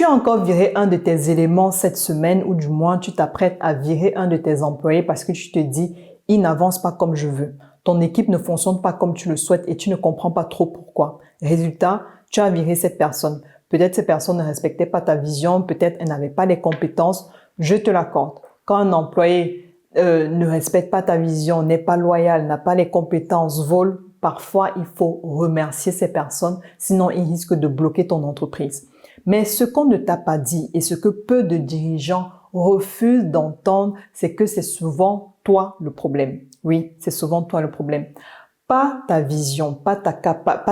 Tu as encore viré un de tes éléments cette semaine ou du moins tu t'apprêtes à virer un de tes employés parce que tu te dis « il n'avance pas comme je veux ». Ton équipe ne fonctionne pas comme tu le souhaites et tu ne comprends pas trop pourquoi. Résultat, tu as viré cette personne. Peut-être cette personne ne respectait pas ta vision, peut-être elle n'avait pas les compétences. Je te l'accorde. Quand un employé ne respecte pas ta vision, n'est pas loyal, n'a pas les compétences, vole, parfois il faut remercier ces personnes, sinon il risque de bloquer ton entreprise. Mais ce qu'on ne t'a pas dit et ce que peu de dirigeants refusent d'entendre, c'est que c'est souvent toi le problème. Oui, c'est souvent toi le problème. Pas ta vision, pas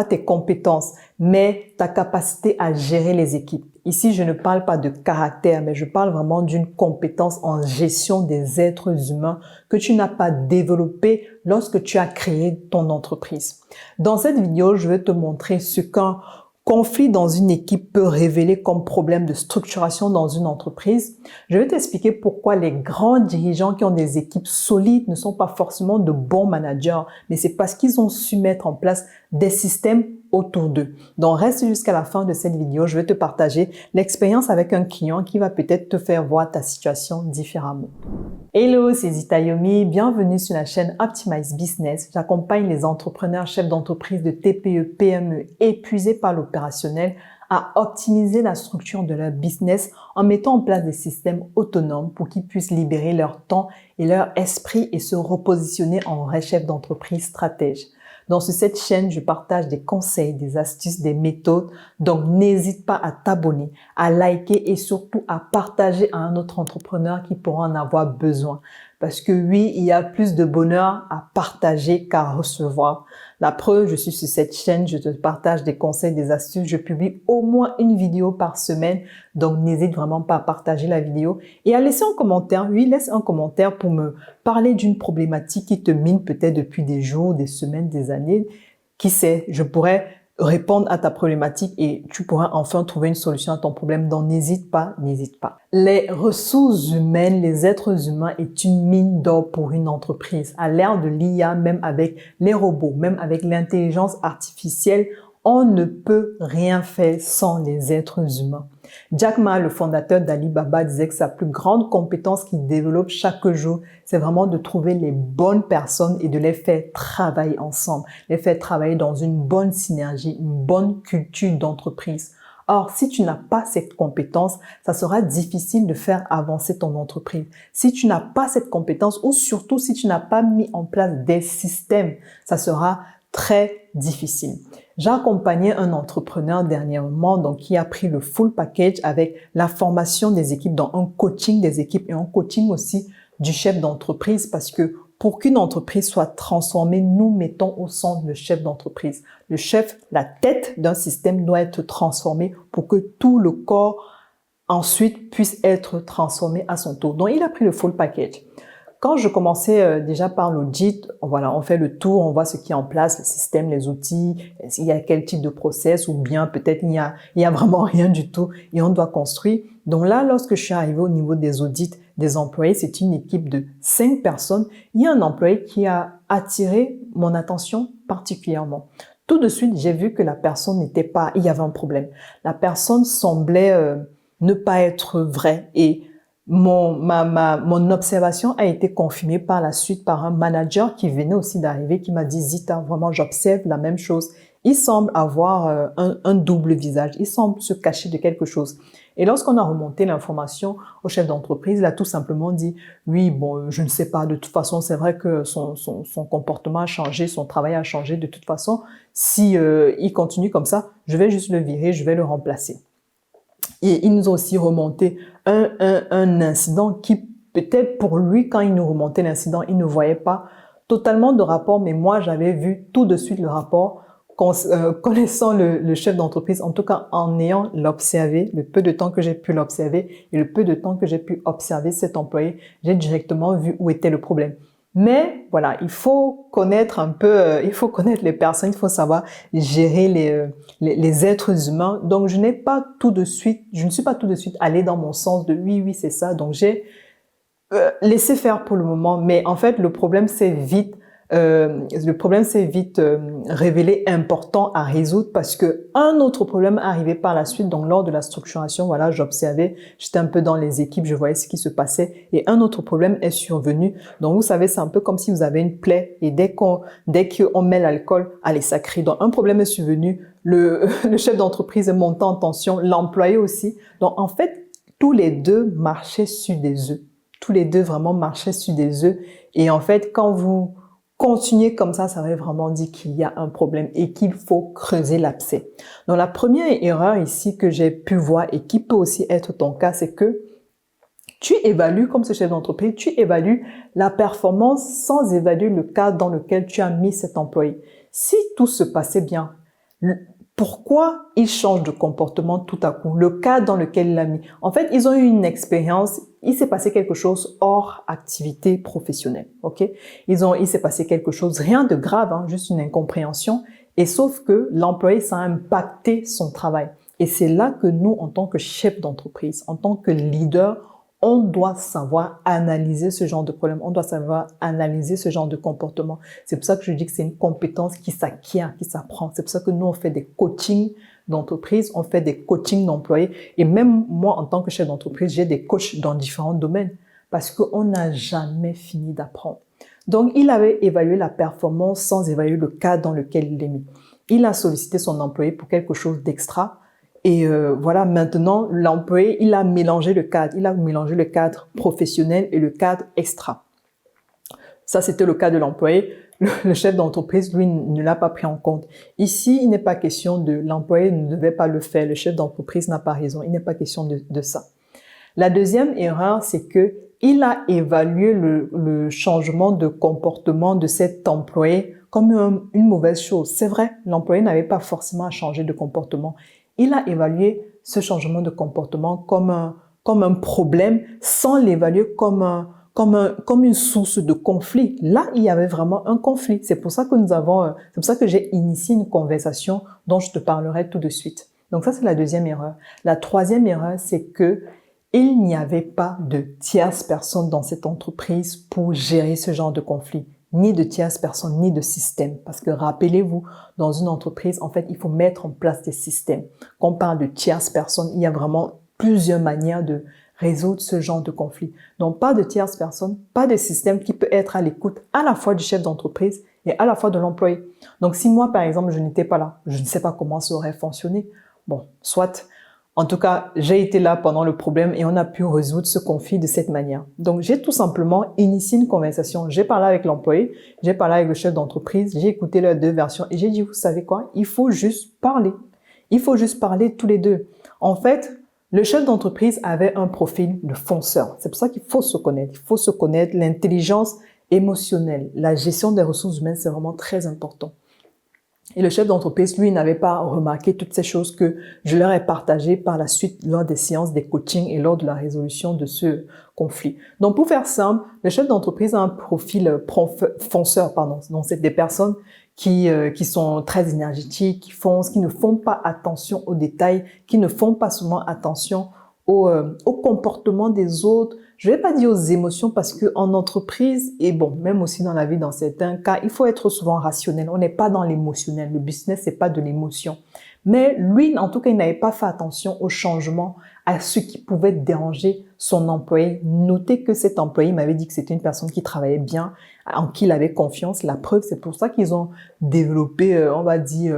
tes compétences, mais ta capacité à gérer les équipes. Ici, je ne parle pas de caractère, mais je parle vraiment d'une compétence en gestion des êtres humains que tu n'as pas développée lorsque tu as créé ton entreprise. Dans cette vidéo, je vais te montrer ce qu'un conflit dans une équipe peut révéler comme problème de structuration dans une entreprise. Je vais t'expliquer pourquoi les grands dirigeants qui ont des équipes solides ne sont pas forcément de bons managers, mais c'est parce qu'ils ont su mettre en place des systèmes autour d'eux. Donc, reste jusqu'à la fin de cette vidéo. Je vais te partager l'expérience avec un client qui va peut-être te faire voir ta situation différemment. Hello, c'est Zita Yomi. Bienvenue sur la chaîne Optimize Business. J'accompagne les entrepreneurs, chefs d'entreprise de TPE, PME épuisés par l'opérationnel à optimiser la structure de leur business en mettant en place des systèmes autonomes pour qu'ils puissent libérer leur temps et leur esprit et se repositionner en vrais chefs d'entreprise stratèges. Dans cette chaîne, je partage des conseils, des astuces, des méthodes. Donc, n'hésite pas à t'abonner, à liker et surtout à partager à un autre entrepreneur qui pourra en avoir besoin. Parce que oui, il y a plus de bonheur à partager qu'à recevoir. La preuve, je suis sur cette chaîne, je te partage des conseils, des astuces. Je publie au moins une vidéo par semaine. Donc, n'hésite vraiment pas à partager la vidéo et à laisser un commentaire. Oui, laisse un commentaire pour me parler d'une problématique qui te mine peut-être depuis des jours, des semaines, des années. Qui sait, je pourrais répondre à ta problématique et tu pourras enfin trouver une solution à ton problème. Donc, n'hésite pas, n'hésite pas. Les ressources humaines, les êtres humains est une mine d'or pour une entreprise. À l'ère de l'IA, même avec les robots, même avec l'intelligence artificielle, on ne peut rien faire sans les êtres humains. Jack Ma, le fondateur d'Alibaba, disait que sa plus grande compétence qu'il développe chaque jour, c'est vraiment de trouver les bonnes personnes et de les faire travailler ensemble, les faire travailler dans une bonne synergie, une bonne culture d'entreprise. Or, si tu n'as pas cette compétence, ça sera difficile de faire avancer ton entreprise. Si tu n'as pas cette compétence ou surtout si tu n'as pas mis en place des systèmes, ça sera très difficile. J'ai accompagné un entrepreneur dernièrement qui a pris le full package avec la formation des équipes, dans un coaching des équipes et un coaching aussi du chef d'entreprise parce que pour qu'une entreprise soit transformée, nous mettons au centre le chef d'entreprise. Le chef, la tête d'un système doit être transformée pour que tout le corps ensuite puisse être transformé à son tour. Donc, il a pris le full package. Quand je commençais déjà par l'audit, voilà, on fait le tour, on voit ce qui est en place, le système, les outils, il y a quel type de process ou bien peut-être il y a vraiment rien du tout et on doit construire. Donc là, lorsque je suis arrivée au niveau des audits des employés, c'est une équipe de 5 personnes. Il y a un employé qui a attiré mon attention particulièrement. Tout de suite, j'ai vu que la personne il y avait un problème. La personne semblait ne pas être vraie et mon observation a été confirmée par la suite par un manager qui venait aussi d'arriver, qui m'a dit « Zita, vraiment, j'observe la même chose. Il semble avoir un double visage. Il semble se cacher de quelque chose. » Et lorsqu'on a remonté l'information au chef d'entreprise, il a tout simplement dit « Oui, bon, je ne sais pas. De toute façon, c'est vrai que son comportement a changé, son travail a changé. De toute façon, si il continue comme ça, je vais juste le virer, je vais le remplacer. » Et il nous a aussi remonté un incident qui, peut-être pour lui, quand il nous remontait l'incident, il ne voyait pas totalement de rapport, mais moi, j'avais vu tout de suite le rapport, connaissant le chef d'entreprise, en tout cas en ayant l'observé, le peu de temps que j'ai pu l'observer et le peu de temps que j'ai pu observer cet employé, j'ai directement vu où était le problème. Mais voilà, il faut connaître un peu, il faut connaître les personnes, il faut savoir gérer les êtres humains. Donc, je ne suis pas tout de suite allée dans mon sens de oui, c'est ça. Donc, j'ai laissé faire pour le moment. Mais en fait, le problème s'est vite le problème s'est vite révélé important à résoudre parce que un autre problème arrivait par la suite. Donc, lors de la structuration, voilà, j'observais, j'étais un peu dans les équipes, je voyais ce qui se passait et un autre problème est survenu. Donc, vous savez, c'est un peu comme si vous avez une plaie et dès qu'on met l'alcool, allez, ça crie. Donc, un problème est survenu, le chef d'entreprise est monté en tension, l'employé aussi. Donc, en fait, tous les deux marchaient sur des œufs. Tous les deux vraiment marchaient sur des œufs. Et en fait, quand vous continuez comme ça veut vraiment dire qu'il y a un problème et qu'il faut creuser l'abcès. Donc, la première erreur ici que j'ai pu voir et qui peut aussi être ton cas, c'est que tu évalues, comme ce chef d'entreprise, tu évalues la performance sans évaluer le cadre dans lequel tu as mis cet employé. Si tout se passait bien, pourquoi il change de comportement tout à coup? Le cadre dans lequel il l'a mis. En fait, ils ont eu une expérience, il s'est passé quelque chose hors activité professionnelle, ok? Il s'est passé quelque chose, rien de grave, hein, juste une incompréhension. Et sauf que l'employé, ça a impacté son travail. Et c'est là que nous, en tant que chef d'entreprise, en tant que leader, on doit savoir analyser ce genre de problème, on doit savoir analyser ce genre de comportement. C'est pour ça que je dis que c'est une compétence qui s'acquiert, qui s'apprend. C'est pour ça que nous, on fait des coachings d'entreprise, on fait des coachings d'employés. Et même moi, en tant que chef d'entreprise, j'ai des coachs dans différents domaines parce qu'on n'a jamais fini d'apprendre. Donc, il avait évalué la performance sans évaluer le cadre dans lequel il est mis. Il a sollicité son employé pour quelque chose d'extra. Et voilà, maintenant, l'employé, il a mélangé le cadre. Il a mélangé le cadre professionnel et le cadre extra. Ça, c'était le cas de l'employé. Le chef d'entreprise, lui, ne l'a pas pris en compte. Ici, il n'est pas question de l'employé ne devait pas le faire. Le chef d'entreprise n'a pas raison. Il n'est pas question de ça. La deuxième erreur, c'est que il a évalué le changement de comportement de cet employé comme une mauvaise chose. C'est vrai, l'employé n'avait pas forcément à changer de comportement. Il a évalué ce changement de comportement comme un problème sans l'évaluer comme une source de conflit. Là, il y avait vraiment un conflit. C'est pour ça que c'est pour ça que j'ai initié une conversation dont je te parlerai tout de suite. Donc ça, c'est la deuxième erreur. La troisième erreur, c'est que il n'y avait pas de tierces personnes dans cette entreprise pour gérer ce genre de conflit. Ni de tierces personnes, ni de système. Parce que rappelez-vous, dans une entreprise, en fait, il faut mettre en place des systèmes. Quand on parle de tierces personnes, il y a vraiment plusieurs manières de résoudre ce genre de conflit. Donc, pas de tierces personnes, pas de système qui peut être à l'écoute à la fois du chef d'entreprise et à la fois de l'employé. Donc, si moi, par exemple, je n'étais pas là, je ne sais pas comment ça aurait fonctionné. Bon, soit... En tout cas, j'ai été là pendant le problème et on a pu résoudre ce conflit de cette manière. Donc, j'ai tout simplement initié une conversation. J'ai parlé avec l'employé, j'ai parlé avec le chef d'entreprise, j'ai écouté leurs deux versions et j'ai dit, vous savez quoi? Il faut juste parler. Il faut juste parler tous les deux. En fait, le chef d'entreprise avait un profil de fonceur. C'est pour ça qu'il faut se connaître. Il faut se connaître. L'intelligence émotionnelle, la gestion des ressources humaines, c'est vraiment très important. Et le chef d'entreprise, lui, n'avait pas remarqué toutes ces choses que je leur ai partagées par la suite lors des séances, des coachings et lors de la résolution de ce conflit. Donc, pour faire simple, le chef d'entreprise a un profil fonceur, pardon. Donc, c'est des personnes qui sont très énergétiques, qui ne font pas attention aux détails, qui ne font pas souvent attention au comportement des autres. Je vais pas dire aux émotions parce que en entreprise et bon, même aussi dans la vie, dans certains cas, il faut être souvent rationnel. On n'est pas dans l'émotionnel. Le business, c'est pas de l'émotion. Mais lui, en tout cas, il n'avait pas fait attention au changement, à ce qui pouvait déranger son employé. Notez que cet employé m'avait dit que c'était une personne qui travaillait bien, en qui il avait confiance. La preuve, c'est pour ça qu'ils ont développé, on va dire,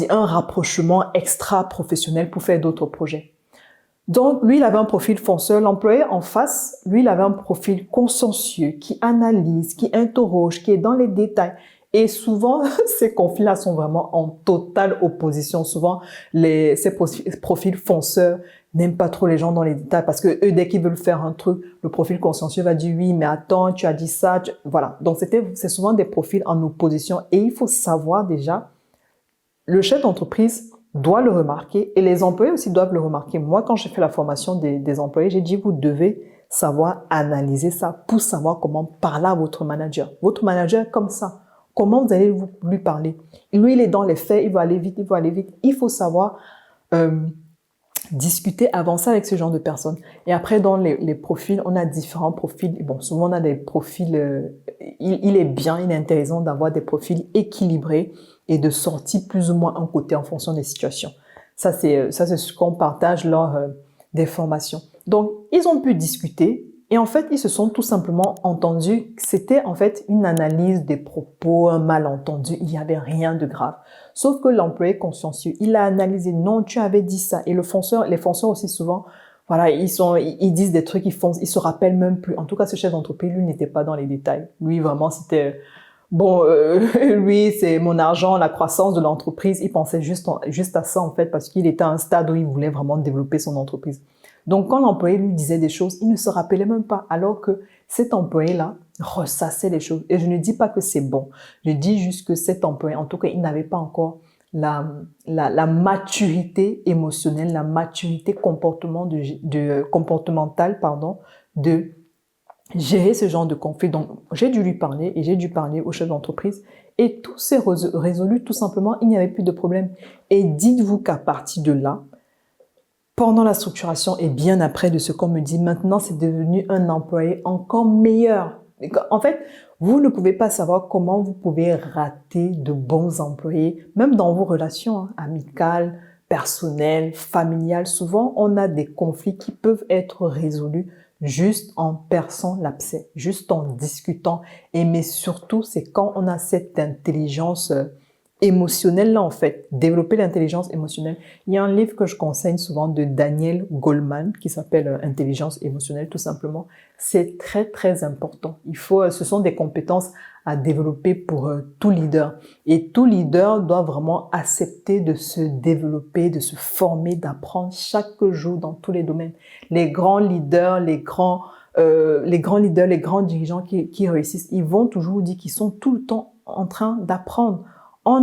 un rapprochement extra-professionnel pour faire d'autres projets. Donc, lui, il avait un profil fonceur. L'employé en face, lui, il avait un profil consciencieux, qui analyse, qui interroge, qui est dans les détails. Et souvent, ces conflits-là sont vraiment en totale opposition. Souvent, ces profils fonceurs n'aiment pas trop les gens dans les détails parce que eux, dès qu'ils veulent faire un truc, le profil consciencieux va dire oui, mais attends, tu as dit ça. Voilà. Donc, c'est souvent des profils en opposition. Et il faut savoir déjà, le chef d'entreprise doit le remarquer et les employés aussi doivent le remarquer. Moi, quand j'ai fait la formation des employés, j'ai dit, vous devez savoir analyser ça pour savoir comment parler à votre manager. Votre manager est comme ça. Comment vous allez lui parler? Lui, il est dans les faits, il va aller vite, il va aller vite. Il faut savoir discuter, avancer avec ce genre de personnes. Et après, dans les profils, on a différents profils. Bon, souvent, on a des profils... il est bien, il est intéressant d'avoir des profils équilibrés et de sortir plus ou moins un côté en fonction des situations. Ça, c'est ce qu'on partage lors des formations. Donc, ils ont pu discuter et en fait, ils se sont tout simplement entendus. C'était en fait une analyse des propos, un malentendu. Il n'y avait rien de grave. Sauf que l'employé consciencieux, il a analysé. Non, tu avais dit ça. Et les fonceurs aussi souvent, voilà, ils disent des trucs, ils se rappellent même plus. En tout cas, ce chef d'entreprise, lui, n'était pas dans les détails. Lui, vraiment, c'était bon. Lui, c'est mon argent, la croissance de l'entreprise. Il pensait juste à ça en fait, parce qu'il était à un stade où il voulait vraiment développer son entreprise. Donc, quand l'employé lui disait des choses, il ne se rappelait même pas, alors que cet employé-là ressassait les choses. Et je ne dis pas que c'est bon. Je dis juste que cet employé, en tout cas, il n'avait pas encore la maturité émotionnelle, la maturité comportementale, de gérer ce genre de conflit. Donc, j'ai dû lui parler et j'ai dû parler au chef d'entreprise et tout s'est résolu tout simplement. Il n'y avait plus de problème. Et dites-vous qu'à partir de là, pendant la structuration et bien après de ce qu'on me dit, maintenant, c'est devenu un employé encore meilleur. En fait, vous ne pouvez pas savoir comment vous pouvez rater de bons employés, même dans vos relations amicales, personnelles, familiales. Souvent, on a des conflits qui peuvent être résolus juste en perçant l'abcès, juste en discutant. Mais surtout, c'est quand on a cette intelligence émotionnelle là en fait, développer l'intelligence émotionnelle. Il y a un livre que je conseille souvent de Daniel Goleman qui s'appelle Intelligence émotionnelle tout simplement. C'est très très important. Ce sont des compétences à développer pour tout leader. Et tout leader doit vraiment accepter de se développer, de se former, d'apprendre chaque jour dans tous les domaines. Les grands leaders, les grands dirigeants qui réussissent, ils vont toujours dire qu'ils sont tout le temps en train d'apprendre. On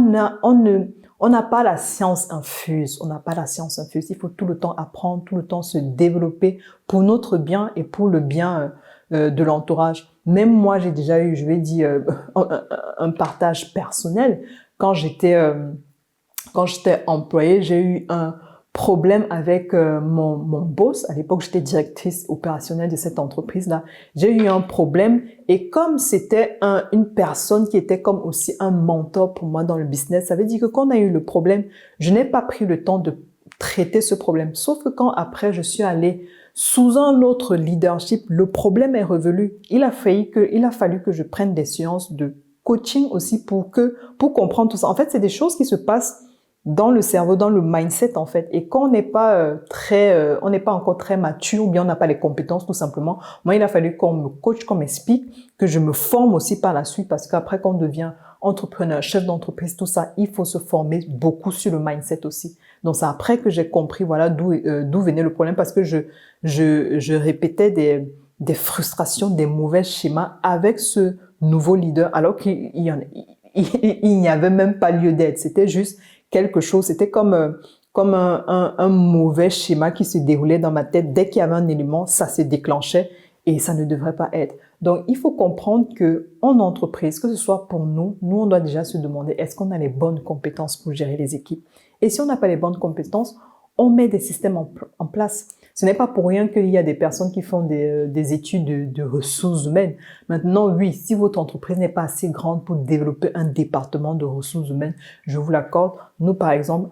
n'a pas la science infuse. On n'a pas la science infuse. Il faut tout le temps apprendre, tout le temps se développer pour notre bien et pour le bien de l'entourage. Même moi, j'ai déjà eu, je vais dire, un partage personnel. Quand j'étais employée, j'ai eu un problème avec mon boss. À l'époque, j'étais directrice opérationnelle de cette entreprise-là. J'ai eu un problème et comme c'était une personne qui était comme aussi un mentor pour moi dans le business, ça veut dire que quand on a eu le problème, je n'ai pas pris le temps de traiter ce problème. Sauf que quand après, je suis allée sous un autre leadership, le problème est revenu. Il a fallu que je prenne des séances de coaching aussi pour comprendre tout ça. En fait, c'est des choses qui se passent dans le cerveau, dans le mindset en fait. Et quand on n'est pas on n'est pas encore très mature ou bien on n'a pas les compétences tout simplement. Moi, il a fallu qu'on me coach, qu'on m'explique, que je me forme aussi par la suite parce qu'après quand on devient entrepreneur, chef d'entreprise, tout ça, il faut se former beaucoup sur le mindset aussi. Donc c'est après que j'ai compris voilà d'où venait le problème parce que je répétais des frustrations, des mauvais schémas avec ce nouveau leader alors qu'il n'y avait même pas lieu d'être. C'était juste quelque chose, c'était comme un mauvais schéma qui se déroulait dans ma tête. Dès qu'il y avait un élément, ça se déclenchait et ça ne devrait pas être. Donc, il faut comprendre que en entreprise, que ce soit pour nous, on doit déjà se demander est-ce qu'on a les bonnes compétences pour gérer les équipes? Et si on n'a pas les bonnes compétences, on met des systèmes en place. Ce n'est pas pour rien qu'il y a des personnes qui font des études de ressources humaines. Maintenant, oui, si votre entreprise n'est pas assez grande pour développer un département de ressources humaines, je vous l'accorde. Nous, par exemple,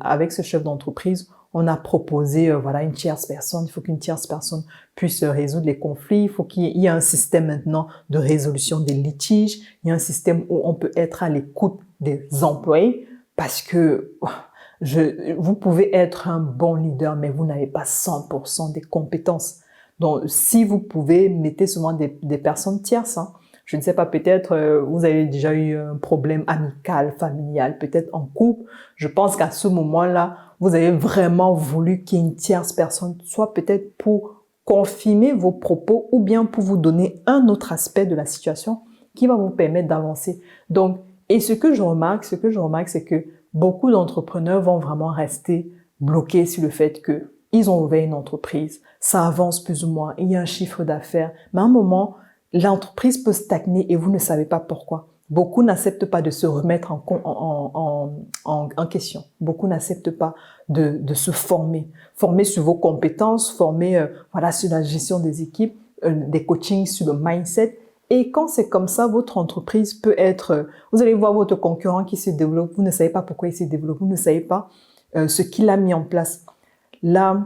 avec ce chef d'entreprise, on a proposé voilà une tierce personne. Il faut qu'une tierce personne puisse résoudre les conflits. Il faut qu'il y ait un système maintenant de résolution des litiges. Il y a un système où on peut être à l'écoute des employés parce que vous pouvez être un bon leader, mais vous n'avez pas 100% des compétences. Donc, si vous pouvez, mettez souvent des personnes tierces. Je ne sais pas, peut-être vous avez déjà eu un problème amical, familial, peut-être en couple. Je pense qu'à ce moment-là, vous avez vraiment voulu qu'il y ait une tierce personne, soit peut-être pour confirmer vos propos ou bien pour vous donner un autre aspect de la situation qui va vous permettre d'avancer. Donc, et ce que je remarque, c'est que beaucoup d'entrepreneurs vont vraiment rester bloqués sur le fait que ils ont ouvert une entreprise, ça avance plus ou moins, il y a un chiffre d'affaires, mais à un moment, l'entreprise peut stagner et vous ne savez pas pourquoi. Beaucoup n'acceptent pas de se remettre en question. Beaucoup n'acceptent pas de se former. Former sur vos compétences, former voilà, sur la gestion des équipes, des coachings sur le mindset. Et quand c'est comme ça, votre entreprise peut être... vous allez voir votre concurrent qui se développe, vous ne savez pas pourquoi il se développe, vous ne savez pas ce qu'il a mis en place. Là,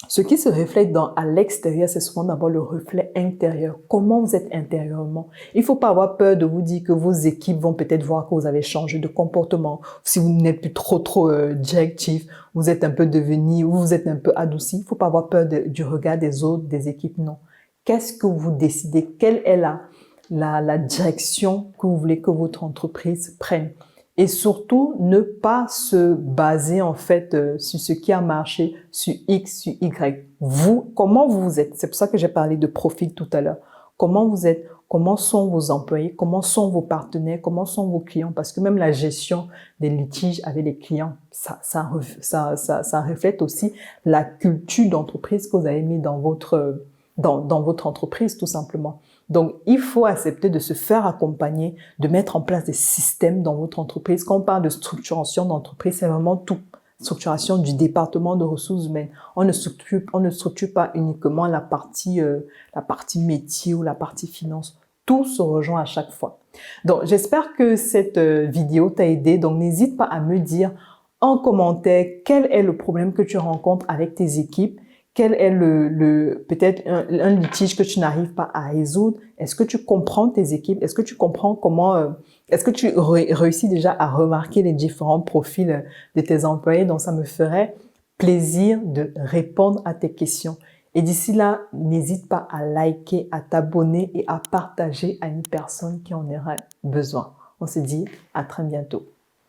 ce qui se reflète à l'extérieur, c'est souvent d'abord le reflet intérieur. Comment vous êtes intérieurement? Il ne faut pas avoir peur de vous dire que vos équipes vont peut-être voir que vous avez changé de comportement. Si vous n'êtes plus trop directif, vous êtes un peu devenu, ou vous êtes un peu adouci. Il ne faut pas avoir peur du regard des autres, des équipes, non. Qu'est-ce que vous décidez? Quelle est la direction que vous voulez que votre entreprise prenne? Et surtout, ne pas se baser en fait sur ce qui a marché, sur X, sur Y. Vous, comment vous êtes? C'est pour ça que j'ai parlé de profil tout à l'heure. Comment vous êtes? Comment sont vos employés? Comment sont vos partenaires? Comment sont vos clients? Parce que même la gestion des litiges avec les clients, ça reflète aussi la culture d'entreprise que vous avez mis dans votre entreprise, tout simplement. Donc, il faut accepter de se faire accompagner, de mettre en place des systèmes dans votre entreprise. Quand on parle de structuration d'entreprise, c'est vraiment tout. Structuration du département de ressources humaines. On ne structure pas uniquement la partie métier ou la partie finance. Tout se rejoint à chaque fois. Donc, j'espère que cette vidéo t'a aidé. Donc, n'hésite pas à me dire en commentaire quel est le problème que tu rencontres avec tes équipes. Quel est peut-être un litige que tu n'arrives pas à résoudre? Est-ce que tu comprends tes équipes? Est-ce que tu comprends comment, est-ce que tu réussis déjà à remarquer les différents profils de tes employés? Donc, ça me ferait plaisir de répondre à tes questions. Et d'ici là, n'hésite pas à liker, à t'abonner et à partager à une personne qui en aura besoin. On se dit à très bientôt.